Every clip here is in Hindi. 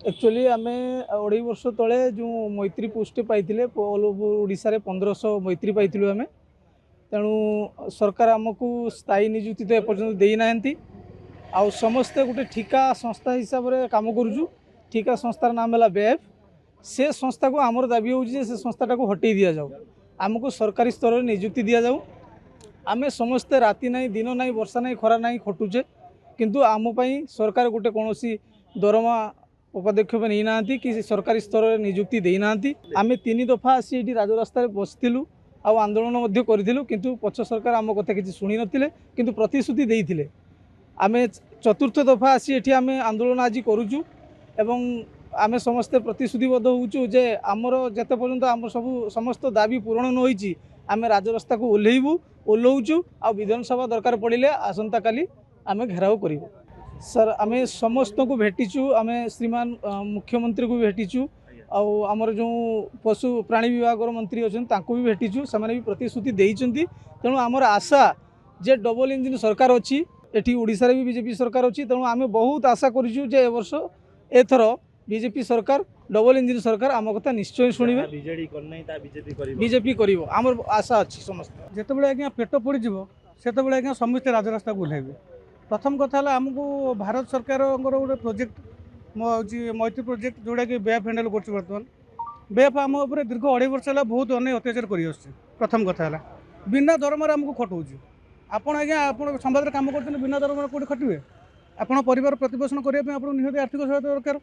एक्चुअली आम 2.5 वर्ष तले जो मैत्री पोस्ट पाई ऑल ओवर ओडिशा रे 1500 मैत्री पाइलु आम तेणु सरकार आमको स्थायी निजुक्ति तो एपर्तंत देना आउ समस्ते गोटे ठिका संस्था हिसाब से कम करुचु। ठिका संस्थार नाम है बेएफ। से संस्था को आमर दाबी हो से संस्थाटा को हटई दि जाऊ आमको सरकारी स्तर में निजुक्ति दि जाऊ। आम समस्ते राति ना दिन ना वर्षा ना खरा ना खटुचे किंतु आमपाई सरकार गोटे कौन दरमा पदक्षेप नहीं ना कि सरकारी स्तर में निजुक्ति देना। आम 3 दफा आसी ये राजरास्तार बसलु आंदोलन करूँ किंतु पक्ष सरकार आम कथा किसी शुणी नथिले किंतु प्रतिश्रुति देइथिले। आम 4th दफा आसी ये आम आंदोलन आज करुचु एवं आम समस्ते प्रतिश्रुतिबद्ध होचु जे आमर जते पर्यंत आम सब समस्त दाबी पूरण न होईची आम राजरास्ता को ओह्लौचु आ विधानसभा दरकार पड़े आसंता काली आम घेराव करूँ। सर आम समस्त को भेटीचु आम श्रीमान मुख्यमंत्री को भेटीचु आमर जो पशु प्राणी विभाग मंत्री अच्छा भी भेटीचु से प्रतिश्रुति देइचंती। तेणु आमर आशा जे डबल इंजिन सरकार अच्छी एटी ओडिशा रे भी बीजेपी सरकार अच्छी तेणु आम बहुत आशा करूँ जे ए वर्ष एथर बीजेपी सरकार डबल इंजिन सरकार आम कथा निश्चय शुणवे बीजेपी करिवो आमर आशा अच्छी समस्त। जितेबाला आज्ञा पेट पड़ से आज्ञा समस्ते राजरास्ता को ओह्लैबे। प्रथम कथा आमको भारत सरकार गोटे प्रोजेक्ट मैत्री प्रोजेक्ट जोड़ा कि बेएफ हैंडल कर बर्तमान बेएफ आम उपर दीर्घ 2.5 वर्ष है बहुत अनेक अत्याचार कर प्रथम कथा बिना दरमार आमको खटाऊँ। आपड़ आज्ञा आप संवाद कम कर बिना दरमार कौट खटे आपड़ परिवार प्रतिपोषण करने आप निहत आर्थिक सहायता दरकार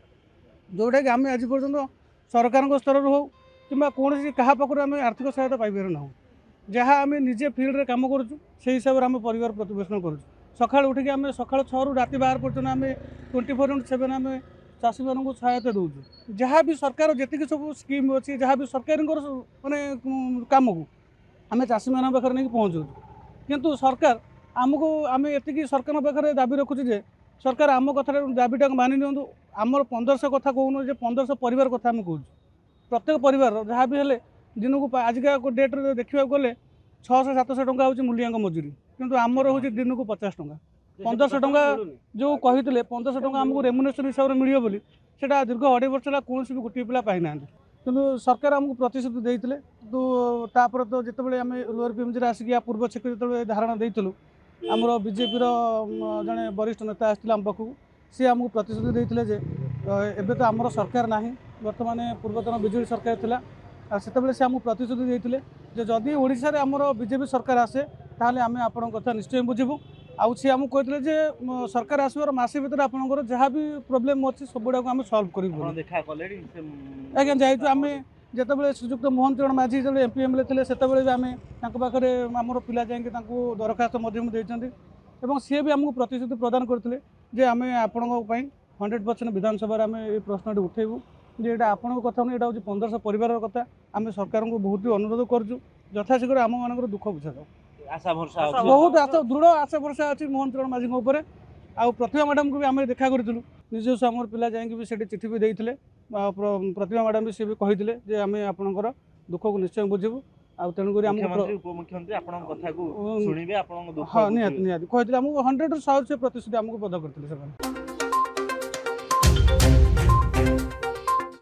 जोटा कि आम आज पर्यटन सरकार स्तर हो कि कौन क्या पाखर आम आर्थिक सहायता पाइबार ना जहाँ आम निजे फिल्ड रे काम करुँ से हिसाब से आम परिवार प्रतिपोषण करुँ। सका उठिक आम सका 6 रु राति 12 पर्यटन आम 24/7 आम चाषी मानक सहायता दूँ। जहाँ भी सरकार जी सब स्कीम अच्छी जहाँ भी सरकार माने कम को आम चाषी मान पाखे नहीं पहुँचू किंतु सरकार आमको आम ये सरकार पाखे दाबी रखुचे सरकार आम कथा दाबीटा मानि नियंतु। आमर 1500 कथा कहून 1500 परिवार कथा आम कहूँ प्रत्येक परिवार जहाँ भी हेले दिन को आजिका डेट्रे देखा गले 600-700 टंका हूँ मूलिया मजूरी किंतु आमर हूँ दिन को 50 टंका 1500 टंका जो कही 1500 टंका आमको रेमुनेसन हिसाब से मिले बोली सेटा दीर्घ 2.5 वर्ष है कौन भी गोटे पिला पाई ना किंतु सरकार आमको प्रतिश्रुति देते तो तापर तो जितेबाला आम लोअर पीएमजी आसिक या पूर्व छेक जो धारणा देलु आमर बीजेपी जड़े वरिष्ठ नेता आसते आम पाखक सी आमको प्रतिश्रुति देते एवं तो आमर सरकार ना बर्तमान पूर्वतन बीजेपी सरकार थिला से से आमको प्रतिश्रुति देते जदि ओडिशा रे आमर बीजेपी सरकार आसे ताहले आम आपण कथा निश्चय बुझीबू आउ सी आमको कहते सरकार आसबार मासे भर आपंकर जहाँ भी प्रोब्लेम अच्छी सब गुड़ा आम सल्व कर आज्ञा जाइए आम जिते श्रीजुक्त मोहन चरण माझी जो एमपी एमएलए थे से आम पाखे आमर पिला जाकि दरखास्त देते सी भी आमको प्रतिश्रुति प्रदान करते आम आपण 100% विधानसभा आम ये प्रश्न उठेबू जे आपण कथा नहीं यहाँ हूँ 1500 परिवार कथा आम सरकार को बहुत अनुरोध करूँ यथाशीघ्र आम मान दुख बुझा जाऊ। आशा भरसा बहुत आशा दृढ़ आशा भरसा अच्छी मोहन चरण माझी आउ प्रतिभा मैडम को भी आम देखा करूँ निजस्व आम पिला जाकि से चिठी भी देते प्रतिभा मैडम भी सी भी कही आम आपंकर दुख को निश्चय बुझीबू आ तेणुक उपमुख्यमंत्री कथा को शुणिबे हाँ निहत कही 100 प्रतिश्रुति आमको पद करते।